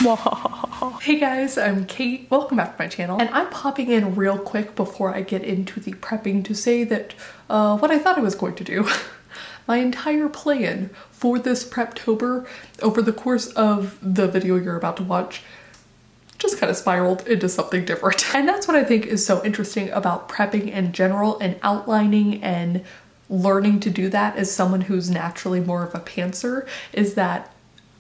Hey guys, I'm Kate. Welcome back to my channel. And I'm popping in real quick before I get into the prepping to say that what I thought I was going to do. My entire plan for this Preptober over the course of the video you're about to watch just kind of spiraled into something different. And that's what I think is so interesting about prepping in general and outlining and learning to do that as someone who's naturally more of a pantser, is that,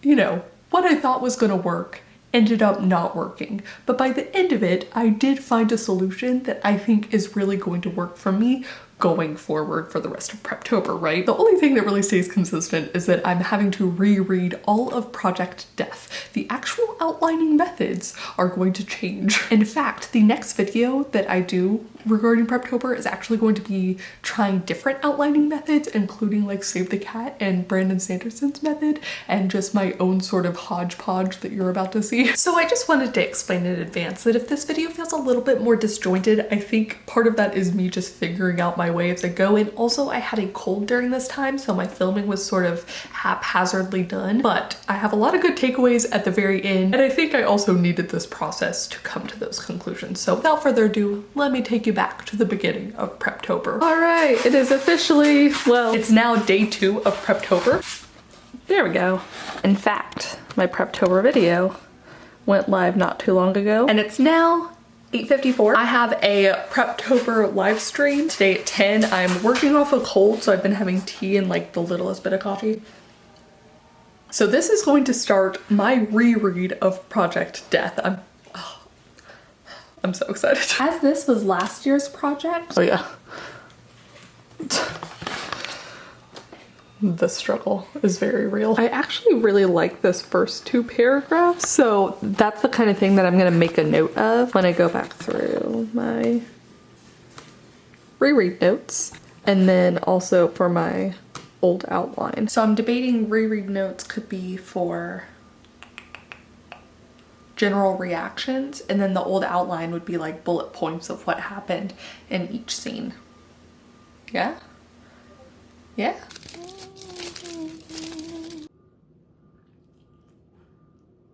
you know, what I thought was gonna work ended up not working. But by the end of it, I did find a solution that I think is really going to work for me going forward for the rest of Preptober, right? The only thing that really stays consistent is that I'm having to reread all of Project Death. The actual outlining methods are going to change. In fact, the next video that I do regarding Preptober is actually going to be trying different outlining methods, including like Save the Cat and Brandon Sanderson's method, and just my own sort of hodgepodge that you're about to see. So I just wanted to explain in advance that if this video feels a little bit more disjointed, I think part of that is me just figuring out my way as I go. And also I had a cold during this time, so my filming was sort of haphazardly done, but I have a lot of good takeaways at the very end. And I think I also needed this process to come to those conclusions. So without further ado, let me take you back to the beginning of Preptober. All right, it is officially, well, it's now day 2 of Preptober. There we go. In fact, my Preptober video went live not too long ago, and it's now 8:54. I have a Preptober live stream today at 10. I'm working off a cold, so I've been having tea and like the littlest bit of coffee. So this is going to start my reread of Project Death. I'm so excited. As this was last year's project. Oh yeah. The struggle is very real. I actually really like this first 2 paragraphs, so that's the kind of thing that I'm gonna make a note of when I go back through my reread notes, and then also for my old outline. So I'm debating reread notes could be for general reactions, and then the old outline would be like bullet points of what happened in each scene. Yeah? Yeah?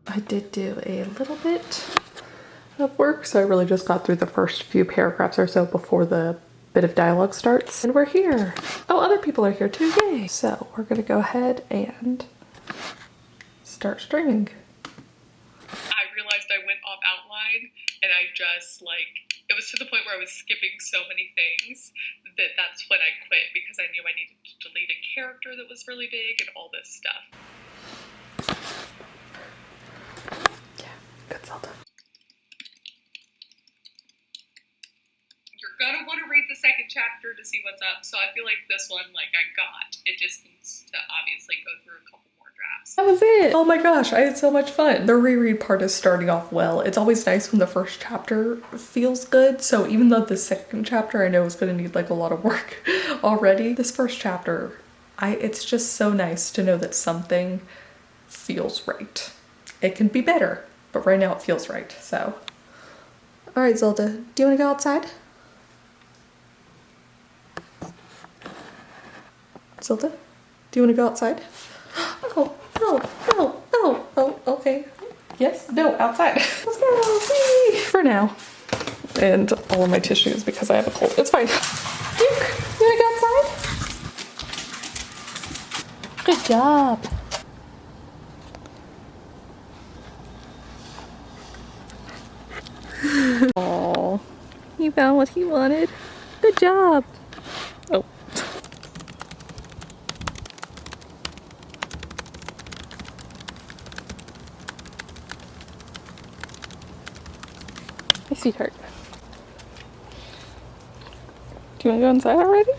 I did do a little bit of work, so I really just got through the first few paragraphs or so before the bit of dialogue starts. And we're here. Oh, other people are here too, yay! So we're gonna go ahead and start streaming. I realized I went off outline, and I just it was to the point where I was skipping so many things that that's when I quit, because I knew I needed to delete a character that was really big and all this stuff. Good Zelda. You're gonna want to read the second chapter to see what's up, so I feel like this one, I got. It just needs to obviously go through a couple more drafts. That was it! Oh my gosh, I had so much fun. The reread part is starting off well. It's always nice when the first chapter feels good, so even though the second chapter I know is gonna need a lot of work already, this first chapter, it's just so nice to know that something feels right. It can be better, but right now it feels right, so. All right, Zelda, do you wanna go outside? Zelda, do you wanna go outside? Oh, no, no, no, oh, okay. Yes, no, outside. Let's go, whee! For now. And all of my tissues because I have a cold. It's fine. Duke, you wanna go outside? Good job. Oh, he found what he wanted. Good job. Oh. Hey, sweetheart. Do you want to go inside already?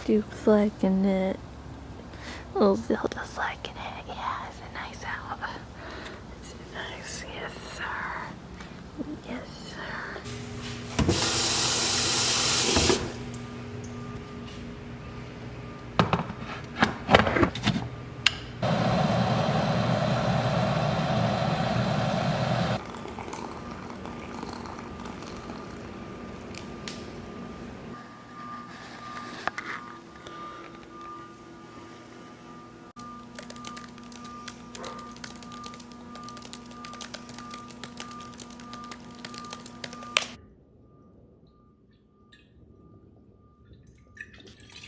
Duke's liking it. Little Zelda's liking it. Yeah, it's a nice out. It's nice, yes sir. Yes sir.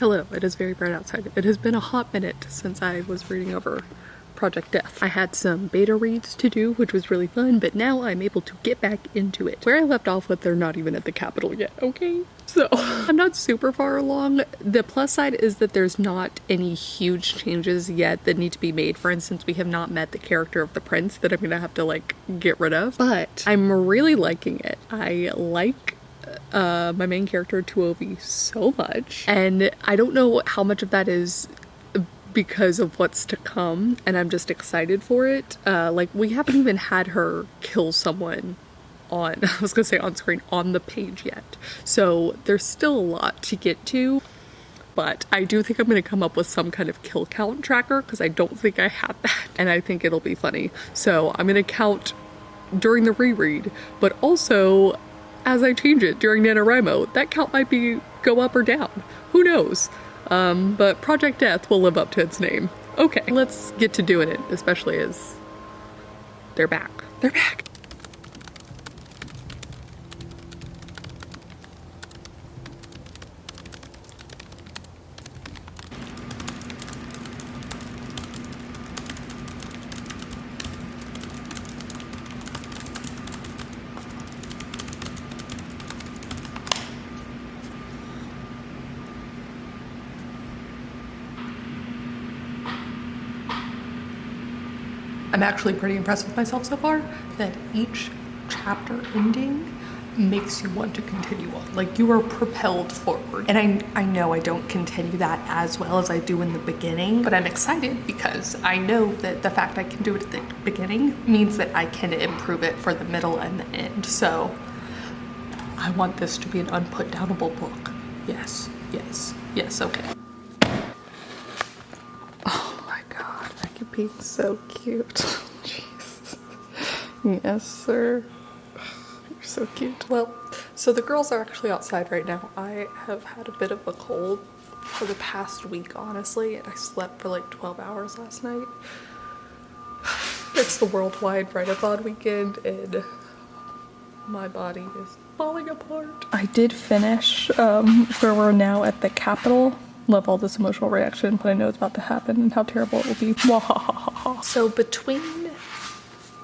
Hello, it is very bright outside. It has been a hot minute since I was reading over Project Death. I had some beta reads to do, which was really fun, but now I'm able to get back into it. Where I left off with, they're not even at the capital yet, okay? So, I'm not super far along. The plus side is that there's not any huge changes yet that need to be made. For instance, we have not met the character of the prince that I'm gonna have to like get rid of, but I'm really liking it. I like my main character Tuovi so much, and I don't know how much of that is because of what's to come, and I'm just excited for it. Like, we haven't even had her kill someone on, I was gonna say on screen, on the page yet. So there's still a lot to get to, but I do think I'm gonna come up with some kind of kill count tracker because I don't think I have that, and I think it'll be funny. So I'm gonna count during the reread, but also as I change it during NaNoWriMo, that count might go up or down. Who knows? But Project Death will live up to its name. Okay, let's get to doing it, especially as they're back. They're back! I'm actually pretty impressed with myself so far that each chapter ending makes you want to continue on. Like, you are propelled forward. And I know I don't continue that as well as I do in the beginning, but I'm excited because I know that the fact I can do it at the beginning means that I can improve it for the middle and the end. So I want this to be an unputdownable book. Yes, yes, yes, okay. Being so cute. Jeez. Yes, sir. You're so cute. Well, so the girls are actually outside right now. I have had a bit of a cold for the past week, honestly, and I slept for like 12 hours last night. It's the worldwide write-a-thon weekend, and my body is falling apart. I did finish where we're now at the Capitol. Love all this emotional reaction, but I know it's about to happen and how terrible it will be. So between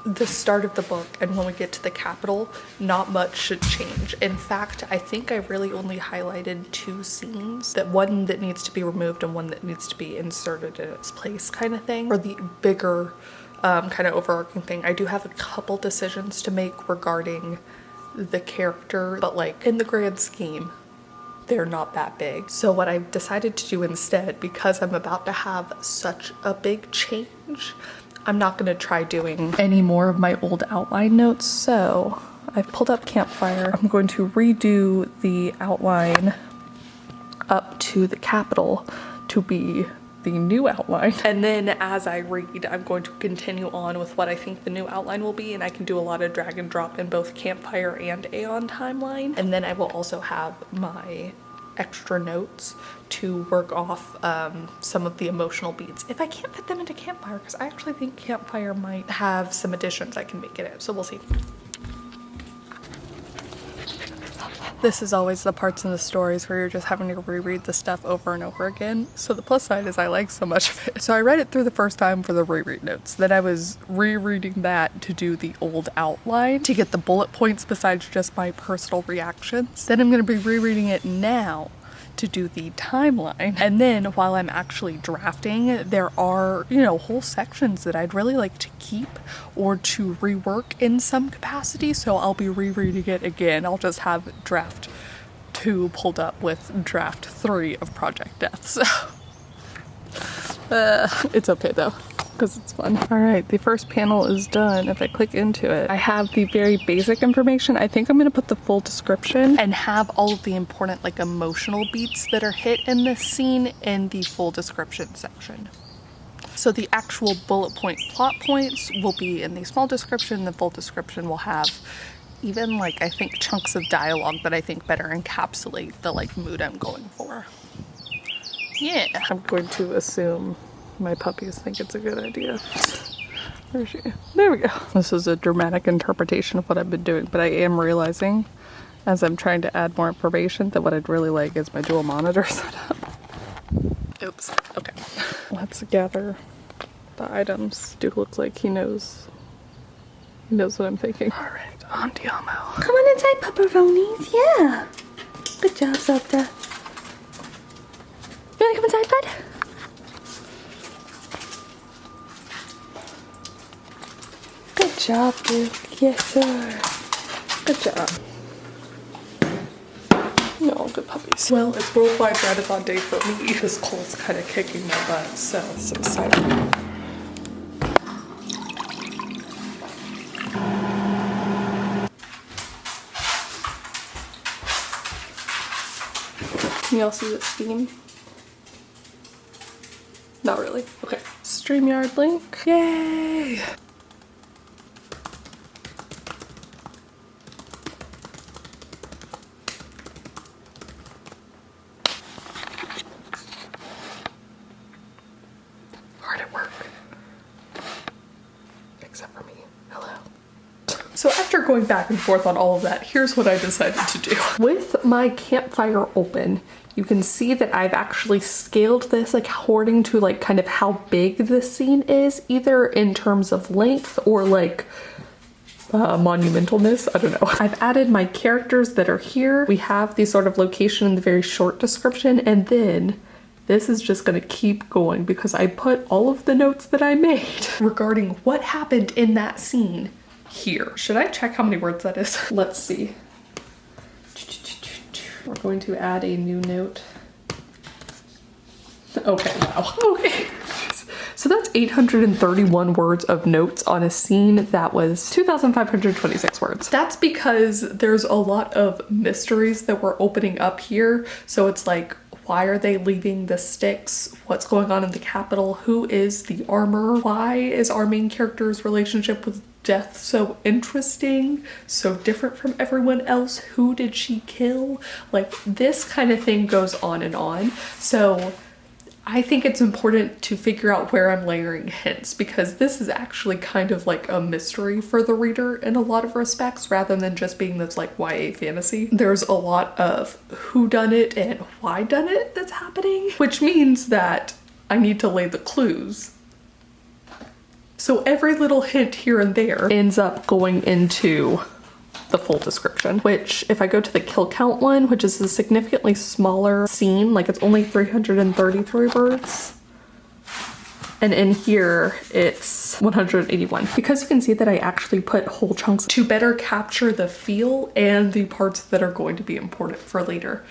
the start of the book and when we get to the Capitol, not much should change. In fact, I think I really only highlighted 2 scenes, that one that needs to be removed and one that needs to be inserted in its place kind of thing, or the bigger kind of overarching thing. I do have a couple decisions to make regarding the character, but like in the grand scheme, they're not that big. So what I've decided to do instead, because I'm about to have such a big change, I'm not gonna try doing any more of my old outline notes. So I've pulled up Campfire. I'm going to redo the outline up to the Capitol to be the new outline. And then as I read, I'm going to continue on with what I think the new outline will be, and I can do a lot of drag and drop in both Campfire and Aeon timeline. And then I will also have my extra notes to work off some of the emotional beats if I can't fit them into Campfire, because I actually think Campfire might have some additions I can make it in, so we'll see. This is always the parts in the stories where you're just having to reread the stuff over and over again. So the plus side is I like so much of it. So I read it through the first time for the reread notes. Then I was rereading that to do the old outline to get the bullet points besides just my personal reactions. Then I'm going to be rereading it now to do the timeline. And then while I'm actually drafting, there are, you know, whole sections that I'd really like to keep or to rework in some capacity. So I'll be rereading it again. I'll just have draft 2 pulled up with draft 3 of Project Death. So it's okay though, because it's fun. All right, the first panel is done. If I click into it, I have the very basic information. I think I'm gonna put the full description and have all of the important like emotional beats that are hit in this scene in the full description section. So the actual bullet point plot points will be in the small description. The full description will have even like, I think, chunks of dialogue that I think better encapsulate the like mood I'm going for. Yeah, I'm going to assume my puppies think it's a good idea. Where is she? There we go. This is a dramatic interpretation of what I've been doing, but I am realizing as I'm trying to add more information that what I'd really like is my dual monitor setup. Oops. Okay. Let's gather the items. Dude looks like he knows what I'm thinking. All right, andiamo. Come on inside, pepperonis. Yeah. Good job, Zelda. You wanna come inside, bud? Good job, Duke. Yes, sir. Good job. No, good puppies. Well, it's Worldwide Writeathon day for me. This cold's kind of kicking my butt, so it's exciting. Can y'all see the steam? Not really. Okay. StreamYard link. Yay! Hard at work. Except for me. Hello. So after going back and forth on all of that, here's what I decided to do. With my Campfire open, you can see that I've actually scaled this like according to like kind of how big the scene is, either in terms of length or like monumentalness. I don't know. I've added my characters that are here. We have the sort of location in the very short description, and then this is just gonna keep going because I put all of the notes that I made regarding what happened in that scene here. Should I check how many words that is? Let's see. We're going to add a new note. Okay, wow. Okay. So that's 831 words of notes on a scene that was 2,526 words. That's because there's a lot of mysteries that we're opening up here. So it's like, why are they leaving the sticks? What's going on in the capital? Who is the armor? Why is our main character's relationship with death so interesting, so different from everyone else? Who did she kill? Like, this kind of thing goes on and on. So I think it's important to figure out where I'm layering hints, because this is actually kind of like a mystery for the reader in a lot of respects, rather than just being this like YA fantasy. There's a lot of whodunit and why done it that's happening, which means that I need to lay the clues. So every little hint here and there ends up going into the full description, which if I go to the kill count one, which is a significantly smaller scene, like it's only 333 words. And in here it's 181. Because you can see that I actually put whole chunks to better capture the feel and the parts that are going to be important for later.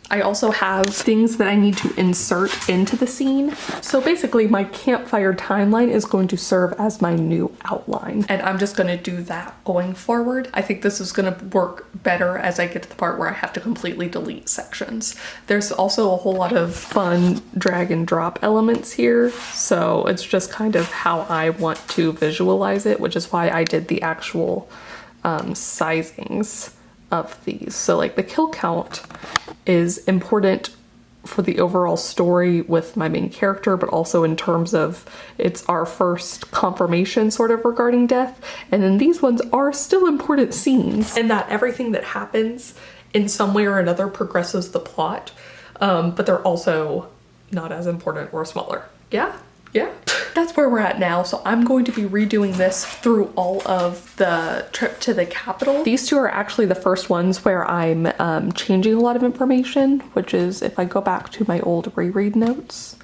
I also have things that I need to insert into the scene. So basically my Campfire timeline is going to serve as my new outline, and I'm just going to do that going forward. I think this is going to work better as I get to the part where I have to completely delete sections. There's also a whole lot of fun drag and drop elements here, so it's just kind of how I want to visualize it, which is why I did the actual sizings of these. So like the kill count is important for the overall story with my main character, but also in terms of it's our first confirmation sort of regarding death. And then these ones are still important scenes, and that everything that happens in some way or another progresses the plot, but they're also not as important or smaller. Yeah. That's where we're at now. So I'm going to be redoing this through all of the trip to the capital. These two are actually the first ones where I'm changing a lot of information, which is if I go back to my old reread notes,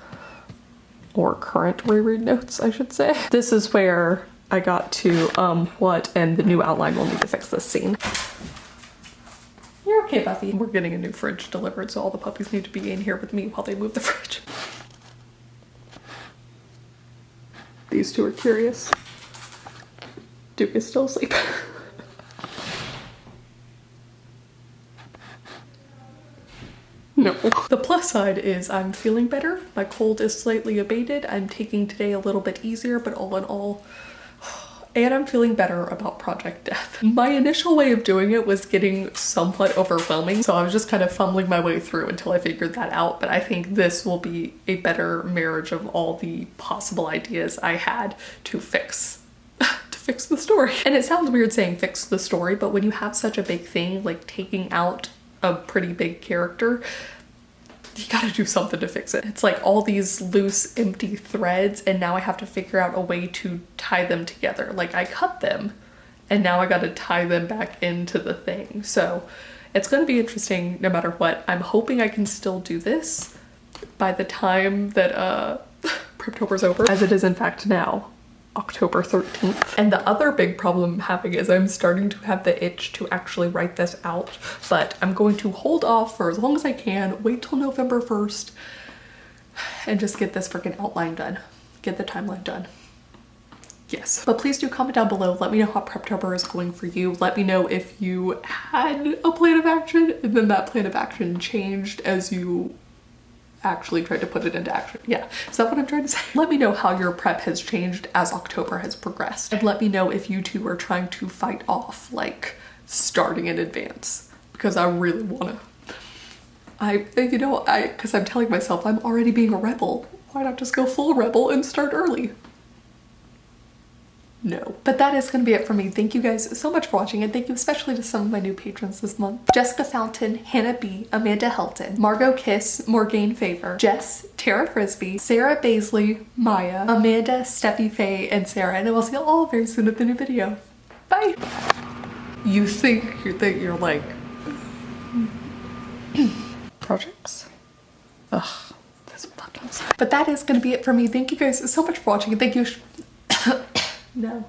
or current reread notes, I should say. This is where I got to what, and the new outline will need to fix this scene. You're okay, Buffy. We're getting a new fridge delivered, so all the puppies need to be in here with me while they move the fridge. These two are curious. Duke is still asleep. No. The plus side is I'm feeling better. My cold is slightly abated. I'm taking today a little bit easier, but all in all, and I'm feeling better about Project Death. My initial way of doing it was getting somewhat overwhelming, so I was just kind of fumbling my way through until I figured that out, but I think this will be a better marriage of all the possible ideas I had to fix the story. And it sounds weird saying fix the story, but when you have such a big thing, like taking out a pretty big character, You gotta do something to fix it. It's like all these loose, empty threads, and now I have to figure out a way to tie them together. Like I cut them, and now I gotta tie them back into the thing. So it's gonna be interesting no matter what. I'm hoping I can still do this by the time that Preptober's over, as it is in fact now, October 13th. And the other big problem I'm having is I'm starting to have the itch to actually write this out, but I'm going to hold off for as long as I can, wait till November 1st, and just get this freaking outline done. Get the timeline done. Yes. But please do comment down below. Let me know how Preptober is going for you. Let me know if you had a plan of action and then that plan of action changed as you actually tried to put it into action. Yeah, is that what I'm trying to say? Let me know how your prep has changed as October has progressed. And let me know if you two are trying to fight off like starting in advance, because I really wanna. Because I'm telling myself I'm already being a rebel. Why not just go full rebel and start early? No. But that is going to be it for me. Thank you guys so much for watching, and thank you especially to some of my new patrons this month. Jessica Fountain, Hannah B, Amanda Helton, Margot Kiss, Morgane Favor, Jess, Tara Frisbee, Sarah Baisley, Maya, Amanda, Steffi Faye, and Sarah, and I will see you all very soon at the new video. Bye! You think that you're like... projects? Ugh, this fucking sucks. But that is going to be it for me. Thank you guys so much for watching, and thank you... No.